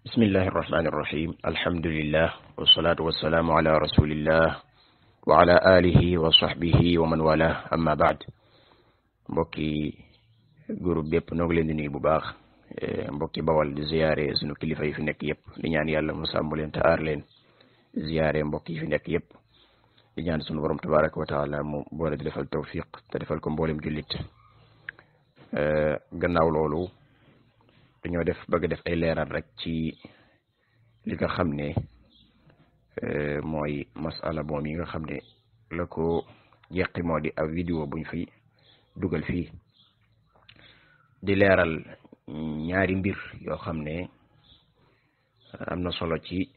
bismillahi irrahmani irrahim alhamdulillah wasalaatu wasalaamu ala rasulillah wa ala alihi wa sahbihi wa man wala amma baad mbokki groupe bépp noo ngi leen di nuyu bu baax mbokki bawal di ziyaare sunu kilifa yi fi nekk yëpp di ñaan yàlla mu sàmm leen te aar leen ziyaare mbokk yi fi nekk yëpp di ñaan sunu borom tabaraka wa taala mu boole di defal tawfiq te defal ko mboolem jullit gannaaw loolu dañoo bëgg def ay leeral rek ci li nga xam ne mooy masala moom yi nga xam ne la ko jeqi moo di ab vidéo buñ fi dugal fii di leeral ñaari mbir yoo xam ne am na solo ci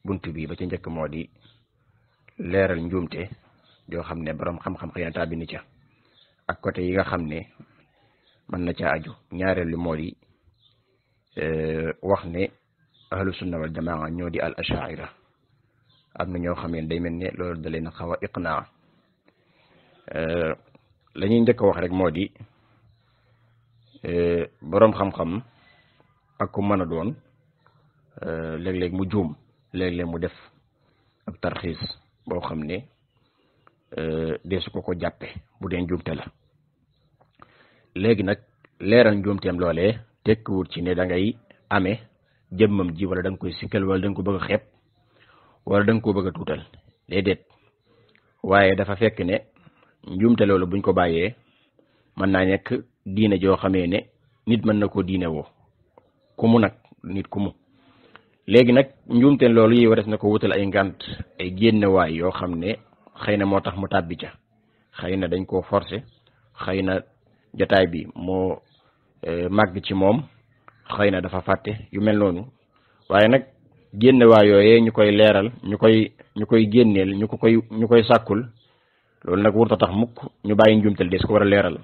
buntu bi ba ca njëkk moo di leeral njuumte yoo xam ne borom xam-xam xëy na tàbbi na ca ak côté yi nga xam ne mën na caa aju ñaareel li moo di wax ne ahlu sunna wal jamaa ñoo di al ashaira am na ñoo xam ne day mel ne loolu da leen a xaw a iqnaa la ñuy njëkk a wax rek moo di boroom xam-xam ak ku mën a doon léeg-léeg mu juum léeg-léeg mu def ab tarxiis boo xam ne deesu ko jàppe bu dee njuumte la léegi nag leeral njuumteem loolee tekkiwut ci ne da ngay amee jëmmam ji wala da nga koy sikkal wala da nga ko bëgg a xeeb wala da nga ko bëgg a tuutal déedéet waaye dafa fekk ne njuumte loolu buñ ko bàyyee mën naa nekk diine joo xamee ne nit mën na koo diine woo ku mu nag nit ku mu léegi nag njuumte loolu yi wares na ko wutal ay ngant ay génnewaay yoo xam ne xëy na moo tax mu tàbbi ca xëy na dañ koo forcé xëy na jataay bi moo màgg ci moom xëy na dafa fàtte yu mel noonu waaye nag génne waa yooyee ñu koy leeral ñu koy génneel ñu koy sàkkul loolu nag wurta tax mukk ñu bàyyi njuumtal des ko war a leeral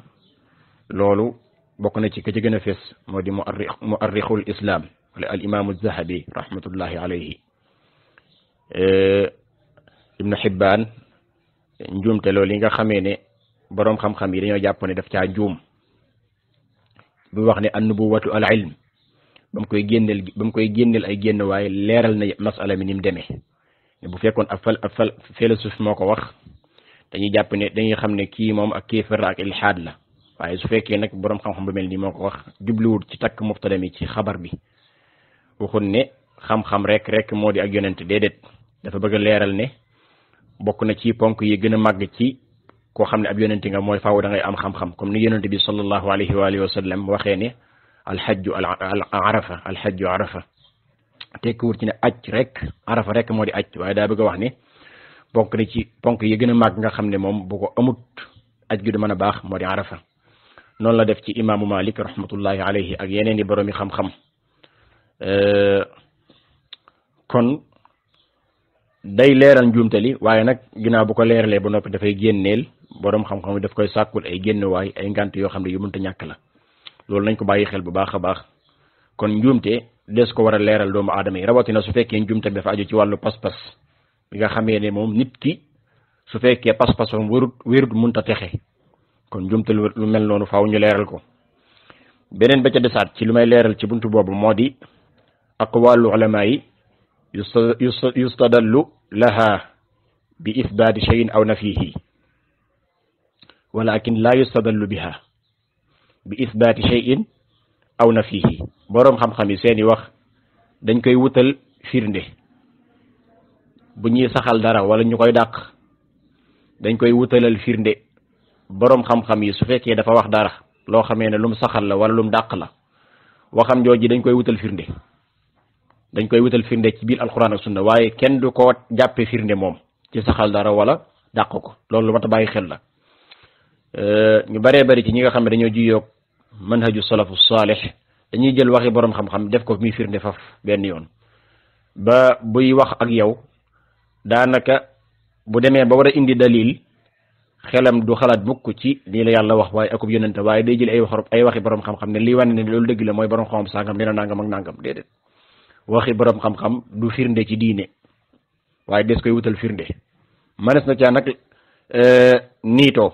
loolu bokk na ci ka ci gën a fés moo di muarrixul islam wala al imaamu zahabi rahmatullahi alayhi ibnu Hibbaan njuumte loolu yi nga xamee ne boroom xam-xam yi dañoo jàpp ne daf caa juum bu wax ne an-nubuwatu al ilm ba mu koy génneel ay génn waaye leeral na masala mi ni mu demee ne bu fekkoon ab philosophe moo ko wax dañuy jàpp ne dañuy xam ne kii moom ak kéefar ak ilhaad la waaye su fekkee nag boroom xam-xam bu mel nii moo ko wax jubluwut ci takk mubtada mi ci xabar bi waxul ne xam-xam rek moo di ak yonent déedéet dafa bëgg a leeral ne bokk na ci ponk yi gën a màgg ci koo xam ne ab yonente nga mooy faaw da ngay am xam-xam comme ni yonente bi sallallahu alayhi wa alihi wa sallam waxee ne alxajju arafa tekkiwut ci ne aj rek arafa rek moo di aj waaye daa bëgg a wax ne bokk na ci ponk yi gën a màgg nga xam ne moom bu ko amut aj gi du mën a baax moo di arafa noonu la def ci imaamu Malik rahmatullahi alayhi ak yeneen i boroomi xam-xam kon day leeral njuumtali waaye nag ginnaaw bu ko leeralee ba noppi dafay génneel boroom xam-xam daf koy sàkkul ay génnewaay ay ngant yoo xam ne yu mënta ñàkk la loolu nañ ko bàyyi xel bu baax a baax kon njuumte des ko war a leeral doomu aadama yi rawatina su fekkee njuumte bi dafa aju ci wàllu pas-pas bi nga xamee ne moom nit ki su fekkee pas-pasam wérut mënta texe kon njuumte lu mel noonu faaw ñu leeral ko beneen ba ca desaat ci lu may leeral ci buntu boobu moo di aqwaalu ulama yi yustadallu laha bi isbaati shay'in aw nafihi walakin la yustadallu biha bi isbaati shay'in aw nafihi boroom xam-xam yi seeni wax dañ koy wutal firnde bu ñuy saxal dara wala ñu koy dàq dañ koy wutalal firnde boroom xam-xam yi su fekkee dafa wax dara loo xamee ne lu mu saxal la wala lu mu dàq la waxam jooji dañ koy wutal firnde ci biir alquran ak sunna waaye kenn du ko jàppe firnde moom ci saxal dara wala dàq ko loolu lu mat a bàyyi xel la ñu baree bari ci ñi nga xam ne dañoo jiyoog manhaju salafu salih dañuy jël waxi boroom xam-xam def ko muy firnde faf benn yoon ba buy wax ak yow daanaka bu demee ba war a indi dalil xelam du xalaat mukk ci lii la yàlla wax waaye akub yonente waaye day jël ay waxi boroom xam-xam ne lii wane ne loolu dëgg la mooy boroom xam-xam sangam dina nangam ak nangam déedéet waxi boroom xam-xam du firnde ci diine waaye des koy wutal firnde manes na caa nag niitoo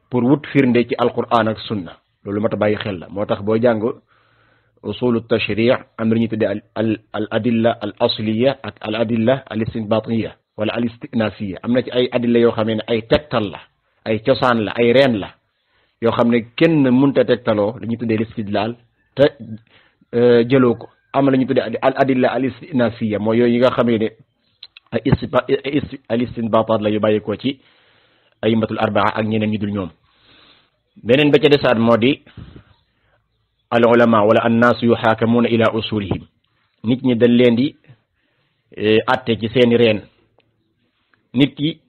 pour wut firnde ci alquran ak sunna loolu mat a bàyyi xel la moo tax boo jàng usulu tashri' am na lu ñuy tuddee al adilla al asliya ak al adilla al istinbatiya wala al istinafiya. am na ci ay adilla yoo xamee ne ay tegtal la, ay cosaan la, ay reen la yoo xam ne kenn mënta tegtaloo li ñuy tuddee listidlaal te jëloo ko. am na lu ñuy tuddee al adilla al istinafiya mooy yooyu yi nga xamee ne al istinbataat la yu bàyyikoo ci aymatul arbaa ak ñeneen ñu dul ñoom. beneen ba ca desaat moo di al ulama wala annaasu yuxaakamuuna ila usulihim, nit ñi dañ leen di atte ci seeni reen. nit ki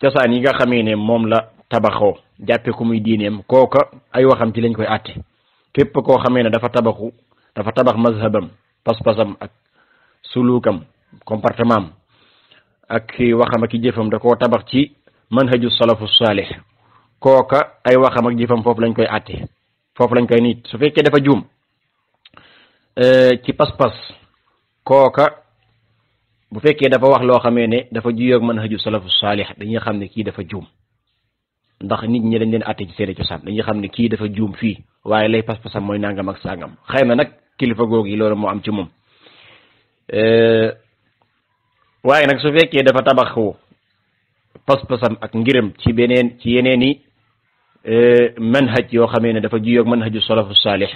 cosaan yi nga xamee ne moom la tabaxoo jàppe ko muy diineem, kooka ay waxam ci lañ koy atte. képp koo xamee ne dafa tabax mazhabam, pas-pasam ak sulukam, comportement am ak waxam ak jëfam da koo tabax ci manhaju salafu salih, kooka ay waxam ak jëfam foofu lañ koy atte, foofu lañ koy nit. su fekkee dafa juum ci pas-pas, kooka bu fekkee dafa wax loo xamee ne dafa juyoog manhaju salafu salih, dañuy xam ne kii dafa juum. ndax nit ñi dañ leen atte ci seeni cosaan, dañuy xam ne kii dafa juum fii, waaye lay pas-pasam mooy nangam ak sangam. xëy na nag kilifa googu yi loolu moo am ci moom. waaye nag su fekkee dafa tabaxu pas-pasam ak ngiram ci yeneeni manhaj yoo xamee ne dafa juyoog manhaju salafu salih,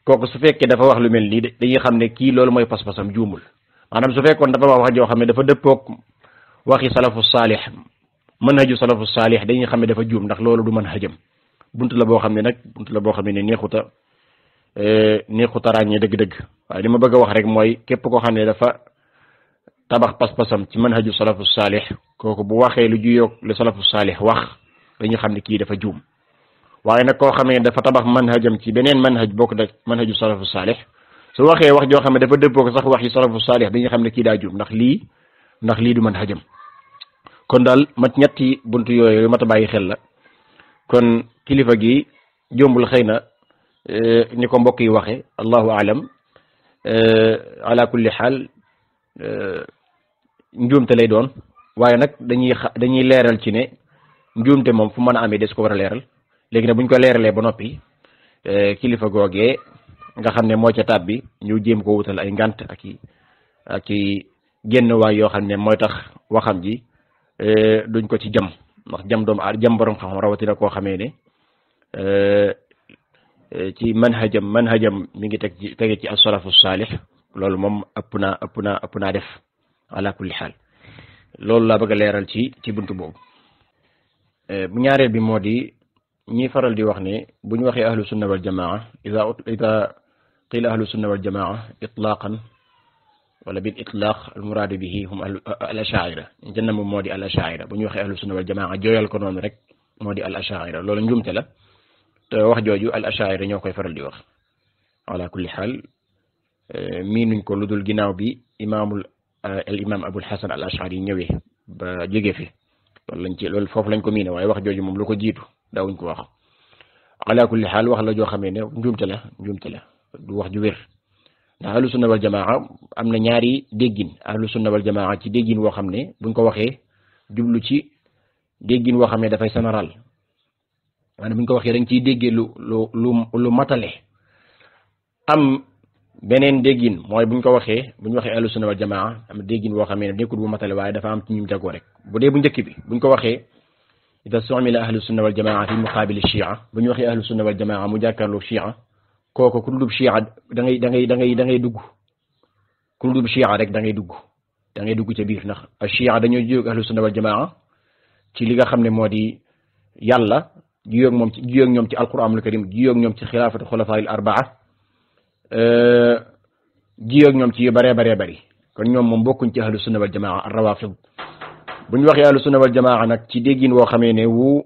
kooku su fekkee dafa wax lu mel nii dañuy xam ne kii loolu mooy pas-pasam juumul. maanaam su fekkoon dafa wax joo xam ne dafa dëppoog waxi salafu salih, manhaju salafu salih, dañuy xam ne dafa juum, ndax loolu du manhajam. bunt la boo xam ne nag bunt la boo xam ne neexuta ràññee dëgg-dëgg. waaye li ma bëgg a wax rek mooy képp koo xam ne dafa tabax pas-pasam ci manhaju salafu salih, kooku bu waxee lu juyoog lu salafu salih wax, dañuy xam ne kii dafa juum. waaye nag koo xam ne dafa tabax manhajam ci beneen manhaj bokk da manhaju salafu salih, su waxee wax joo xam ne dafa dëppoo ko sax wax yi salafu salih, dañuy xam ne kii daa juum, ndax lii du manhajam. kon daal ñetti buntu yooyu mat a bàyyi xel la. kon kilifa gi jombul xëy na ni ko mbokk yi waxe, allahu alam. ala kulli xaal njuumte lay doon, waaye nag dañuy leeral ci ne njuumte moom fu mën a amee des ko war a leeral. léegi nag buñ ko leeralee ba noppi, kilifa googee nga xam ne moo ca tab bi ñu jéem ko wutal ay ngant ak i génn waay yoo xam ne mooy tax waxam ji duñ ko ci jam. ndax jam borom xam-xam rawatina koo xamee ne ci manhajam mi ngi tege ci as-salafu salih, loolu moom ëpp naa def ala kulli xaal. loolu laa bëgg a leeral ci buntu boobu. bu ñaareel bi moo di ñi faral di wax ne bu ñu waxee ahlu sunna wal jamaa, ida qila ahlu sunna wal jamaa itlaqan wala bil itlaq al muraadu bihi hum al ashaira, jënn moom moo di al ashaira. bu ñu waxee ahlu sunna wal jamaa jooyal ko noonu rek moo di al ashaira. loolu njumte la, te wax jooju al ashaira ñoo koy faral di wax. ala kulli xaal miinuñ ko lu dul ginnaaw bi al imam abul hasan al ashari ñëwee ba jóge fi, loolu foofu lañ ko miine, waaye wax jooju moom lu ko jiitu daawuñ ko wax. ala kulli xaal wax la joo xamee ne njumte la du wax ju wér. ndax ahlu sunna wal jamaa am na ñaari déggin. ahlu sunna wal jamaa ci déggin woo xam ne buñ ko waxee jublu ci déggin woo xam ne dafay général, maanaam buñ ko waxee dañ ciy déggee lu matale. am beneen déggin mooy buñ waxee ahlu sunna wal jamaa am déggin woo xam ne nekkul bu matale, waaye dafa am ci ñum jagoo rek. bu dee bu njëkk bi buñ ko waxee ida su'mila ahlu sunna wal jamaa fi muqaabili shia, bu ñu waxee ahlu sunna wal jamaa mu jàkkaarloo shia, kooku ku dul shia da ngay dugg. ku dul shia rek da ngay dugg ca biir, ndax shia dañoo jóg ahlu sunna wal jamaa ci li nga xam ne moo di yàlla, jiyoog ñoom ci alquranul karim, jiyoog ñoom ci xilaafatu xulafaa'il arbaa, jiyoog ñoom ci yu baree bari. kon ñoom moom bokkuñ ci ahlu sunna wal jamaa ar-rawaafid. bu ñu waxee ahlu sunna wal jamaa nag ci déggin woo xamee ne wu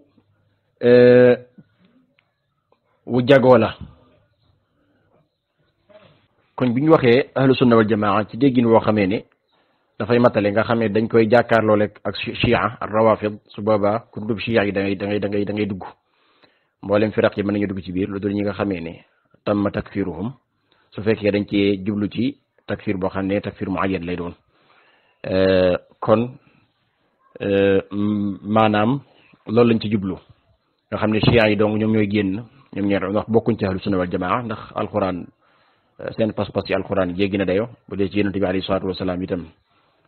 jagoo la. kon bu ñu waxee ahlu sunna wal jamaa ci déggin woo xamee ne dafay matale, nga xam ne dañ koy jàkkaarloo ak shia ar rawafid, su boobaa ku dugg shia yi da ngay dugg. mboolem firaq yi mën nañu dugg ci biir lu dul ñi nga xamee ne tamma takfiruhum, su fekkee dañ cee jublu ci takfir boo xam ne takfir muayyan lay doon. kon maanaam loolu lañ ci jublu, nga xam ne shia yi donc ñoom ñooy génn ñoom ñaar, ndax bokkuñ ci ahlu sunna wal jamaa, ndax alquran seen pas-pas ci alquran jéggi na dayo bu dee ci yonent bi alayhi salaatu wasalaam itam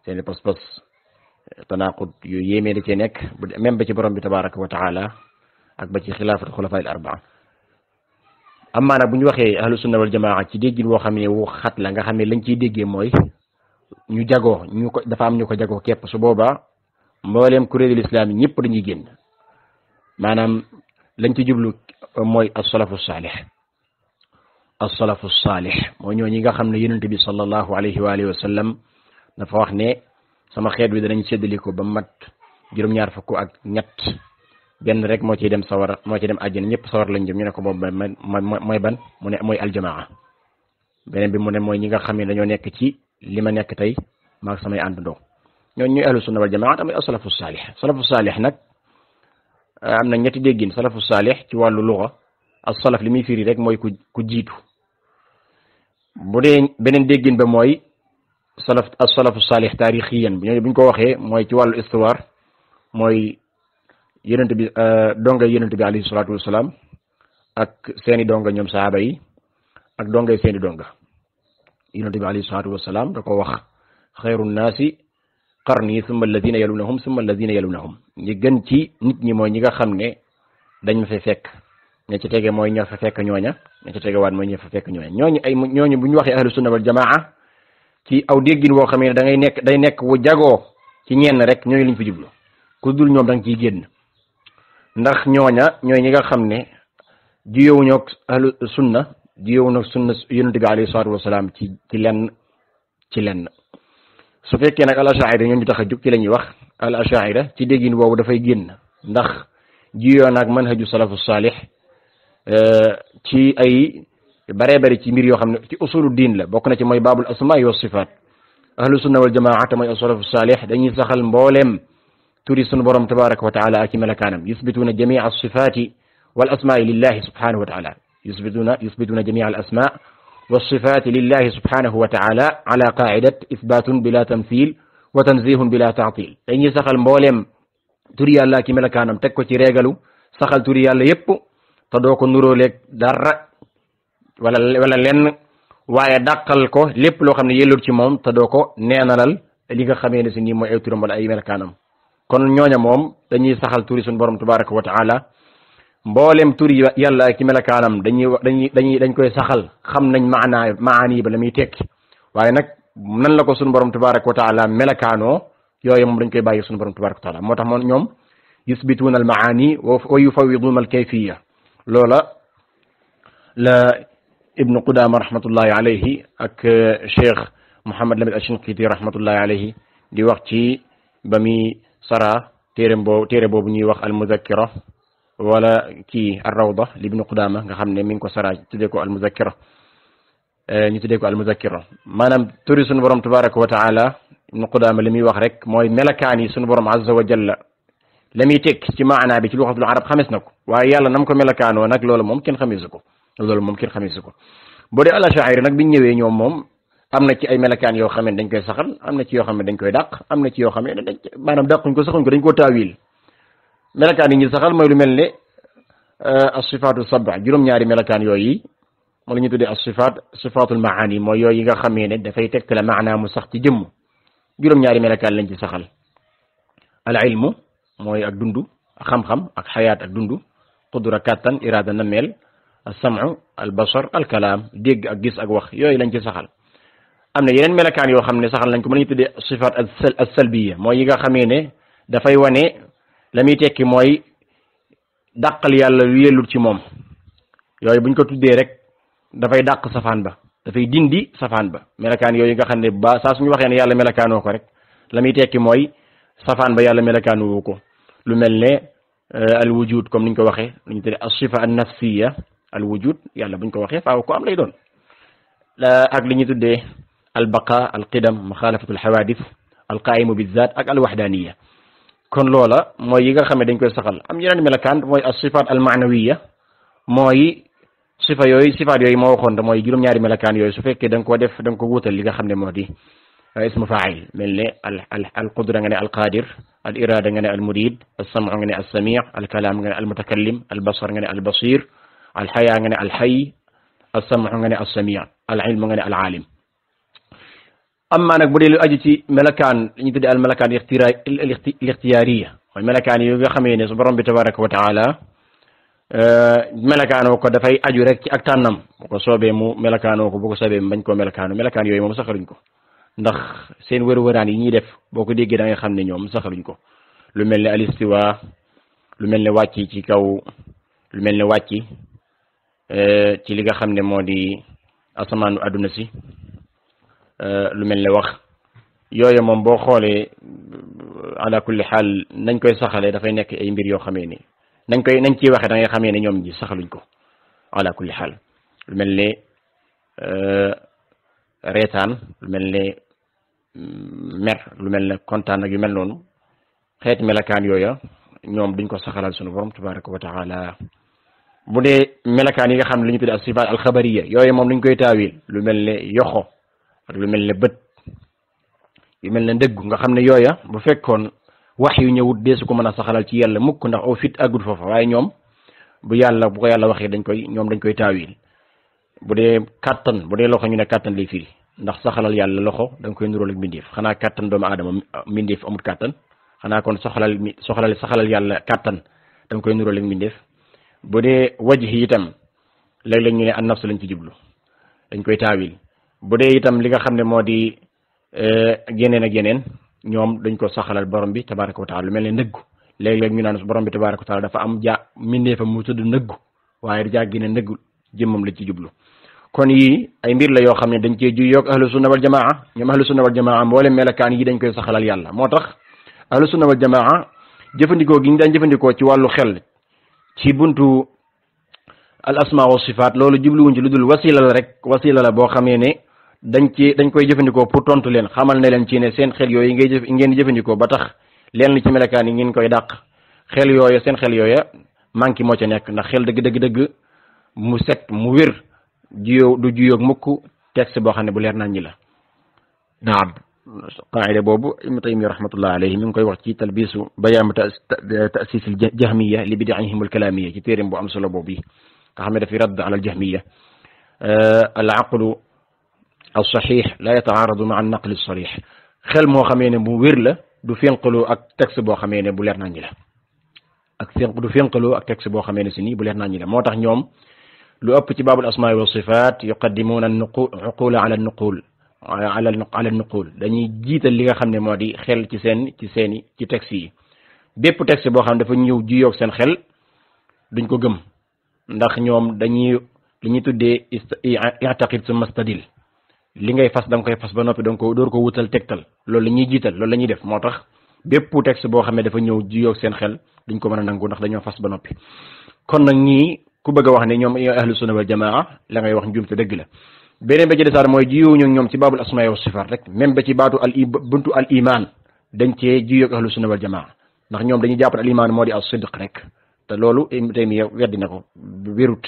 seen pas-pas tanaqud yu yéemee da cee nekk même ba ci borom bi tabaraka wa taala ak ba ci xilaafatu xulafa al arbaa amaa nag bu ñu waxee ahlu sunna wal jamaa ci déggin woo xam ne wu xat la nga xam ne lañ ciy déggee mooy ñu jagoo ñu ko dafa am ñu ko jagoo képp su boobaa mbooleem kuréelu islam yi ñëpp dañuy génn maanaam lañ ci jublu mooy as-salafu saalih as-salafu saalih mooy ñoo ñi nga xam ne yonent bi sallallahu alayhi wa alihi wa sallam dafa wax ne sama xeet wi danañ séddali ko ba mat juróom-ñaar fukk ak ñett benn rek moo ciy dem sawara moo ciy dem àjjana ñëpp sawar lañ jëm ñu ne ko boobu mooy ban mu ne mooy aljamaa beneen bi mu ne mooy ñi nga xam ne dañoo nekk ci li ma nekk tey maag samay àndandoo ñooñu ñuy ahlu sunna wal jamaa tamit as-salafu saalih salafu saalih nag am na ñetti déggin salafu saalih ci wàllu luga as-salaf li muy firi rek mooy ku jiitu bu dee beneen déggin ba mooy salaf as-salafu saalih taarixiyan buñ ko waxee mooy ci wàllu histoire mooy yonent bi donga yonent bi alayhi salaatu wasalaam ak seeni donga ñoom sahaaba yi ak dongay seeni donga yonent bi alayhi salaatu wasalaam da ko wax xayru naasi qarni summa alladina yalunahum summa alladina yalunahum ñi gën ci nit ñi mooy ñi nga xam ne dañ ma fay fekk ña ci tege mooy ña fa fekk ñooña ña ci tege waat mooy ña fa fekk ñooña ñooñu bu ñu waxee ahlu sunna wal jamaa ci aw déggin woo xam ne da ngay nekk day nekk wu jagoo ci ñenn rek ñooñu liñ fi jublu ku dul ñoom da nga ciy génn ndax ñooña ñooy ñi nga xam ne jiyowuñu ak ahlu sunna jiyowuñu ak sunna yonent bi alayhi salaatu wasalaam ci lenn su fekkee nag al ashaira ñoo ñu tax a jóg ci la ñuy wax al ashaira ci déggin boobu dafay génn ndax jiyoo naag manhaju salafu saalih ci ay baree bari ci mbir yoo xam ne ci usulu diin la bokk na ci mooy baabul asmaa wa sifaat ahlu sunna wal jamaa te mooy salafu saalih dañuy saxal mbooleem turi sunu borom tabaraka wa taala ak i melakaanam yusbituuna jamia alsifaati wal asmaai lillahi subhanahu wa taala yusbituuna jamia al asmaa والصفات لله سبحانه وتعالى على قاعدة إثبات بلا تمثيل وتنزيه بلا تعطيل dañuy saxal mboolem turi yàlla ki melakaanam teg ko ci régalu saxal turi yàlla yépp te doo ko nuróoleeg dara wala lenn waaye dàqal ko lépp loo xam ne yellul ci moom te doo ko neenalal li nga xamee ne si nii mooy ay turam wala ay melakaanam kon ñooña moom dañuy saxal turi suñu borom tabaraka wa taala mboolem turi yàlla ak melakaanam dañ koy saxal xam nañ maani ba la muy tekki waaye nag nan la ko suñu borom tabaraka wa taala melakaanoo yooyu moom dañ koy bàyyi suñu borom tabaraka wa taala moo tax moom ñoom yusbituuna al maani wa yufawiduuna al kayfiya loola la ibnu Qudaama rahmatullahi alayhi ak cheikh Muhammad Lamine Ashinqiti rahmatullahi alayhi di wax ci ba muy sara téere boobu ñuy wax al muzakkira wala kii ar-rawda li ibnu Qudaama nga xam ne mi ngi ko sara tuddee ko al muzakkira ñu tuddee ko al muzakkira maanaam turi sunu borom tabaraka wa taala ibnu Qudaama li muy wax rek mooy melakaan yi sunu borom azza wa jalla la muy tekk ci maanaa bi ci luxatul arab xames na ko waaye yàlla nam ko melakaanoo nag loolu moom kenn xamisu ko boo dee al ashaira nag biñ ñëwee ñoom moom am na ci ay melakaan yoo xam ne dañ koy saxal am na ci yoo xam ne dañ koy dàq am na ci yoo xam ne maanaam dàquñ ko saxuñ ko dañ koo taawil melakaan yi ñu saxal mooy lu mel ne as-sifaatu sab'a juróom-ñaari melakaan yooyu moo la ñu tuddee as-sifaatul maani mooy yooyu yi nga xamee ne dafay tegtale maanaa mu sax ci jëmm juróom-ñaari melakaan lañ ci saxal al ilmu mooy ak dundu xam-xam ak xayaat ak dundu qudra kattan iraada na meel as-sam'u al basar al kalaam dégg ak gis ak wax yooyu lañ ci saxal am na yeneen melakaan yoo xam ne saxal nañ ko mën nañu tuddee sifaat as-salbiya mooy yi nga xamee ne dafay wane la muy tekki mooy dàqal yàlla lu yellut ci moom yooyu buñ ko tuddee rek dafay dàq safaan ba dafay dindi safaan ba melakaan yooyu nga xam ne ba saa suñu waxee ne yàlla melakaanoo ko rek la muy tekki mooy safaan ba yàlla melakaanoo ko lu mel ne al wujud comme niñ ko waxee lu ñu tuddee as-sifa an-nafsiyya al wujud yàlla buñ ko waxee faaw ko am lay doon ak li ñu tuddee al baqa al qidam maxaalafatu al xawaadis al qaimu bi zaat ak al waxdaaniya kon loola mooy yi nga xam ne dañ koy saxal am yeneen melakaan mooy as sifaat al maanawiya mooy sifaat yooyu moo waxoon te mooy juróom-ñaari melakaan yooyu su fekkee da nga ko def da nga ko wuutal li nga xam ne moo di ismu faa'il mel ne al qudra nga ne al qadir al irada nga ne al murid al sam'u nga ne al sami' al kalaam nga ne al mutakallim al basar nga ne al basir al xayaa nga ne al xay as-sam'u nga ne as-sami' al-ilmu nga ne al-alim amma nag bu dee lu aju ci melakaan li ñu tuddee al melakaan al-ixtiyaariya mooy melakaan yi nga xamee ne su borom bi tabaraka wa taala melakaanoo ko dafay aju rek ci ak tànnam bu ko soobee mu melakaanoo ko bu ko soobee mu bañ koo melakaano melakaan yooyu moom saxaluñ ko ndax seen wër-wëraan yi ñuy def boo ko déggee da ngay xam ne ñoom saxaluñ ko lu mel ne al-istiwa lu mel ne wàcc ci kaw lu mel ne wàcc ci li nga xam ne moo di asamaanu àdduna si lu mel ne wax yooyu moom boo xoolee ala kulli xaal nañ koy saxalee dafay nekk ay mbir yoo xamee ni nañ ciy waxee da ngay xamee ne ñoom ji saxaluñ ko ala kulli xaal lu mel ne reetaan lu mel ne mer lu mel ne kontaan ak yu mel noonu xeeti melakaan yooya ñoom duñ ko saxalal sunu borom tabaraka wa taala bu dee melakaan yi nga xam ne li ñu tuddee as-sifaat al-xabariya yooyu moom duñ koy taawil lu mel ne yoxo ak lu mel ne bët yu mel ne ndëggu nga xam ne yooya bu fekkoon wax yu ñëwut dee su ko mën a saxalal ci yàlla mukk ndax au fit aggut foofa waaye ñoom bu ko yàlla waxee dañ koy taawil bu dee kàttan bu dee loxo ñu ne kàttan lay firi ndax saxalal yàlla loxo da nga koy nuróol ak mbindeef xanaa kàttan doomu aadama mbindeef amut kàttan xanaa kon saxalal yàlla kàttan da nga koy nuróol ak mbindeef bu dee wajhi itam léeg-léeg ñu ne an nafs lañ ci jublu dañ koy taawil bu dee itam li nga xam ne moo di yeneen ak yeneen ñoom dañ ko saxalal borom bi tabaraka wa taala lu mel ne ndëggu léeg-léeg ñu naan borom bi tabaraka wa taala dafa am mbindeefam mu tudd ndëggu waaye jàggi ne ndëggu jëmmam la ci jublu kon yii ay mbir la yoo xam ne dañ cee ju yoog ahlu sunna wal jamaa ñoom ahlu sunna wal jamaa mboolem melakaan yi dañ koy saxalal yàlla moo tax ahlu sunna wal jamaa jëfandikoo gi ñu daan jëfandikoo ci wàllu xel ci buntu al asma wa sifaat loolu jubluwuñ ci lu dul wasila la rek wasila la boo xamee ne dañ koy jëfandikoo pour tontu leen xamal ne leen ci ne seen xel yooyu ngeen jëfandikoo ba tax leen li ci melakaan yi ngeen koy dàq xel yooya seen xel yooya manqué moo ca nekk ndax xel dëgg mu set mu wér du juyoog mukk texte boo xam ne bu leer nañ ñi la naam qaida boobu Ibnu Taymiyya rahmatullah alayhi mi ngi koy wax ci talbisu bayaanu ta'sis al jahmiya li bid'ihim al kalamiyya ci téeréem bu am solo boobu yi nga xam ne dafay radd ala al jahmiya al aqlu al sahih la yataaradu ma an naqli sarih xel moo xamee ne bu wér la du fénqaloo ak texte boo xamee ne bu leer nañ ñi la du fénqaloo ak texte boo xamee ne si nii bu leer nañ ñi la moo tax ñoom lu ëpp ci baabul asmaa wa sifaat yuqaddimuuna uqula ala nuqul ala nuqul dañuy jiital li nga xam ne moo di xel ci texte yi bépp texte boo xam ne dafa ñëw juyoog seen xel duñ ko gëm ndax ñoom li ñuy tuddee i'taqid summa stadil li ngay fas da nga koy fas ba noppi donc door ko wutal tegtal loolu la ñuy jiital loolu la ñuy def moo tax bépp texte boo xam ne dafa ñëw juyoog seen xel duñ ko mën a nangu ndax dañoo fas ba noppi kon nag ñii ku bëgg a wax ne ñoom ahlu sunna wal jamaa la ngay wax njuumte dëgg la beneen ba ci desaar mooy jiyuñu ñoom ci baabul asmaa wa sifaat rek même ba ci baatu buntu al iman dañ cee jiyoog ahlu sunna wal jamaa ndax ñoom dañuy jàpp al iman moo di as sidq rek te loolu Ibnu Taymiyya weddi na ko wérut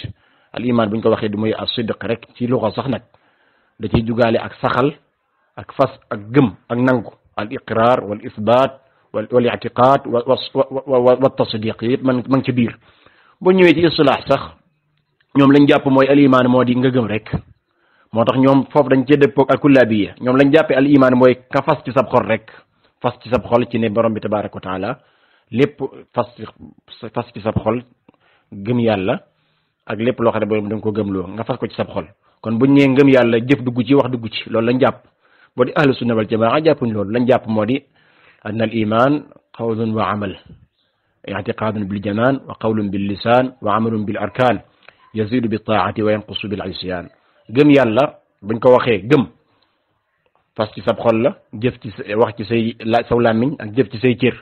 al iman buñ ko waxee du mooy as sidq rek ci luxa sax nag da ciy jugaale ak saxal ak fas ak gëm ak nangu al iqrar wal isbat wal i'tiqad wa tasdiq yëpp man ngi ci biir boo ñëwee ci istilaax sax ñoom lañ jàpp mooy al iman moo di nga gëm rek moo tax ñoom foofu dañ cee dëppoog al kullaabiya ñoom lañ jàppee al iman mooy ka fas ci sab xol rek fas ci sab xol ci ne borom bi tabaraka wa taala lépp fas ci sab xol gëm yàlla ak lépp loo xam ne borom da nga ko gëmloo nga fas ko ci sab xol kon buñ nee ngëm yàlla jëf dugg ci wax dugg ci loolu lañ jàpp boo di ahlu sunna wal jamaa jàppuñ loolu lañ jàpp moo di an al iman qawlun wa amal i'tiqadun bil janaan wa qawlun bil lisaan wa amalun bil arkaan yazidu bi taa'ati wa yanqusu bil isyaan gëm yàlla buñ ko waxee gëm fas ci sab xol la jëf ci wax ci saw làmmiñ ak jëf ci say cër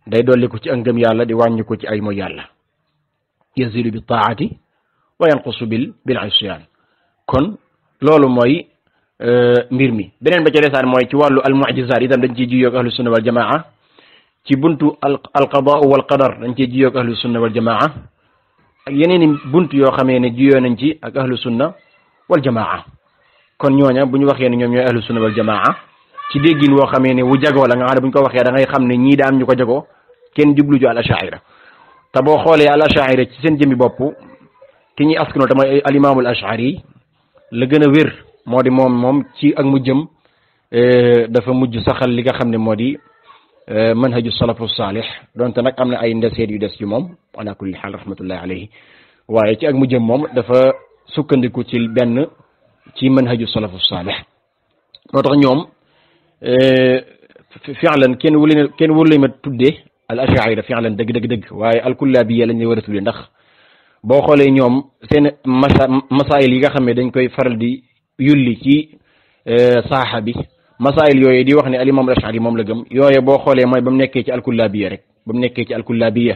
day dolli ko ci ak ngëm yàlla di wàññi ko ci ay mooy yàlla yazidu bi taa'ati wa yanqusu bil isyaan kon loolu mooy mbir mi beneen ba ca desaan mooy ci wàllu al mu'jizaat itam dañ ciy jiyoog ahlu sunna wal jamaa ci buntu al qadaa wal qadar dañ ciy jiyoog ahlu sunna wal jamaa ak yeneen i buntu yoo xamee ne jiyoo nañ ci ak ahlu sunna wal jamaa kon ñooña bu ñu waxee ne ñoom ñooy ahlu sunna wal jamaa ci déggin woo xamee ne wu jagoo la nga xam ne bu ñu ko waxee da ngay xam ne ñii daam ñu ko jagoo kenn jublu ju al ashaira te boo xoolee al ashaira ci seen jëmmi bopp ki ñuy askano te mooy al imaamul ashari la gën a wér moo di moom ci ak mujjëm dafa mujj saxal li nga xam ne moo di manhaju salafu saalih donte nag am na ay ndeseet yu des ci moom ala kulli xaal rahmatullahi alayhi waaye ci ak mujjëm moom dafa sukkandiku ci benn ci manhaju salafu saalih moo tax ñoom fi'lan kenn wulu leen ma tuddee al ashaira fi'lan dëgg waaye al kullabiya lañ lay war a tuddee ndax boo xoolee ñoom seen masaayil yi nga xam ne dañ koy faral di yulli ci saaxa bi masaayil yooyu di wax ne al imam al ashari moom la gëm yooyu boo xoolee mooy ba mu nekkee ci al kullabiya rek ba mu nekkee ci al kullabiya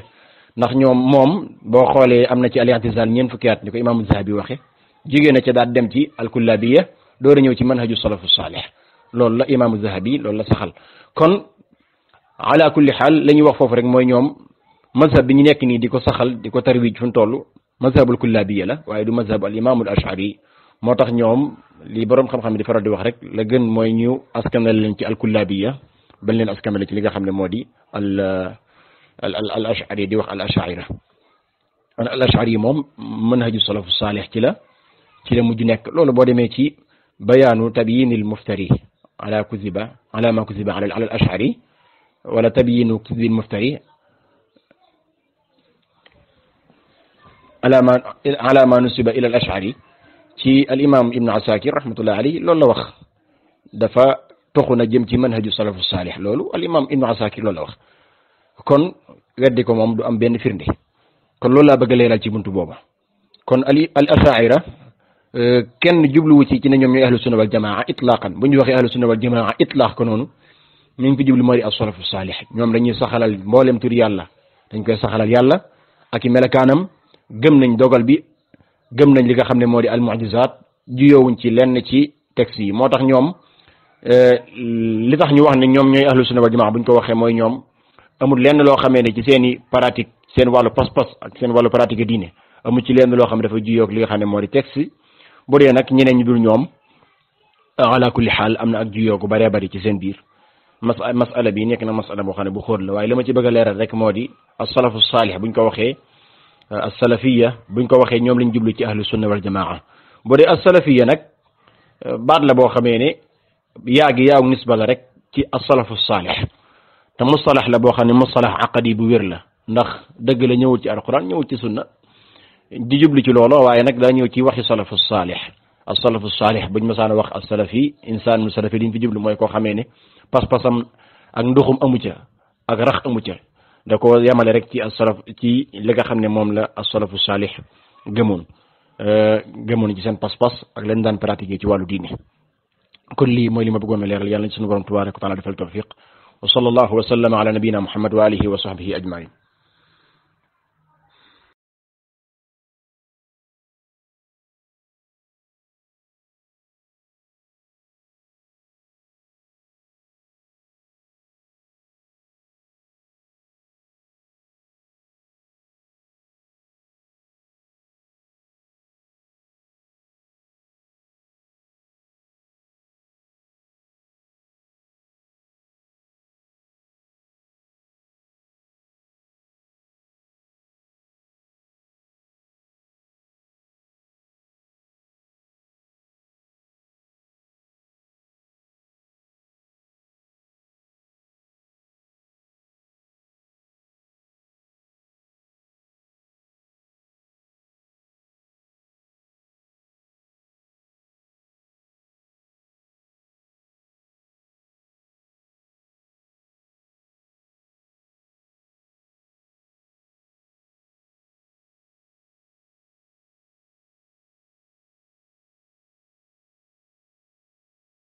ndax ñoom moom boo xoolee am na ci al i'tizal ñeent fukki at ni ko imam zahabi waxe jigée na ca daal dem ci al kullabiya door a ñëw ci manhaju salafu salih loolu la imam zahabi loolu la saxal kon ala kulli xaal la ñuy wax foofu rek mooy ñoom mazhab bi ñu nekk nii di ko saxal di ko tarwij fu mu toll mazhabul kullabiya la waaye du mazhab al imamul ashari moo tax ñoom li borom xam-xam di faral di wax rek la gën mooy ñu askanal leen ci al kullabiya bañ leen askanal ci li nga xam ne moo di al ashari di wax al ashaira al ashari moom manhaju salafu salih ci la mujj nekk loolu boo demee ci bayaanu tabyinil muftari ala ma kuziba ala al ashari wala tabyinu kizbil muftari ala ma nusiba ila al ashari ci al imam ibnu asakir rahmatullahi alayhi loolu la wax dafa toxu na jëm ci manhaju salafu salih loolu al imam ibnu asakir loolu la wax kon weddi ko moom du am benn firnde kon loolu laa bëgg a leeral ci buntu booba kon al ashaira kenn jubluwu ci ne ñoom ñooy ahlu sunna wal jamaa itlaqan bu ñu waxee ahlu sunna wal jamaa itlaq ko noonu ñu ngi fi jublu moo di as-salafu salih ñoom dañuy saxalal mboolem tur yàlla dañ koy saxalal yàlla ak i melakaanam gëm nañ dogal bi gëm nañ li nga xam ne moo di al mu'jizat juyoowuñ ci lenn ci texte yi moo tax ñoom li tax ñu wax ne ñoom ñooy ahlu sunna wal jamaa bu ñu ko waxee mooy ñoom amul lenn loo xamee ne ci seen i pratique seen wàllu pas-pas ak seen wàllu pratique diine amul ci lenn loo xam ne dafa juyoog li nga xam ne moo di texte bu dee nag ñeneen ñu dul ñoom ala kulli xaal am na ak juyoo gu bëree bëri ci seen biir masala bi nekk na masala boo xam ne bu xóot la waaye li ma ci bëgg a leeral rek moo di as-salafu salih buñ ko waxee as-salafiyya buñ ko waxee ñoom lañ jublu ci ahlu sunna wal jamaa bu dee as-salafiyya nag baat la boo xamee ne yaagu nisba la rek ci as-salafu salih te mustalax la boo xam ne mustalax aqadi bu wér la ndax dëgg la ñëwul ci alquran ñëwul ci sunna di jublu ci loolu waaye nag daa ñëw ci waxi salafu salih as-salafu salih buñ masaana wax as-salafi insaan mu salafi liñ fi jublu mooy koo xamee ne pas-pasam ak nduxum amu ca ak rax amu ca da ko yemale rek ci as-salaf ci li nga xam ne moom la as-salafu salih gëmoon ci seen pas-pas ak leen daan pratiquer ci wàllu diine kon lii mooy li ma bëggoon a leeral yàlla na ci sunu borom tabaaraka wa taala defal tawfiq wa sallallahu wa sallama ala nabiyina muhammad wa alihi wa sahbihi ajmain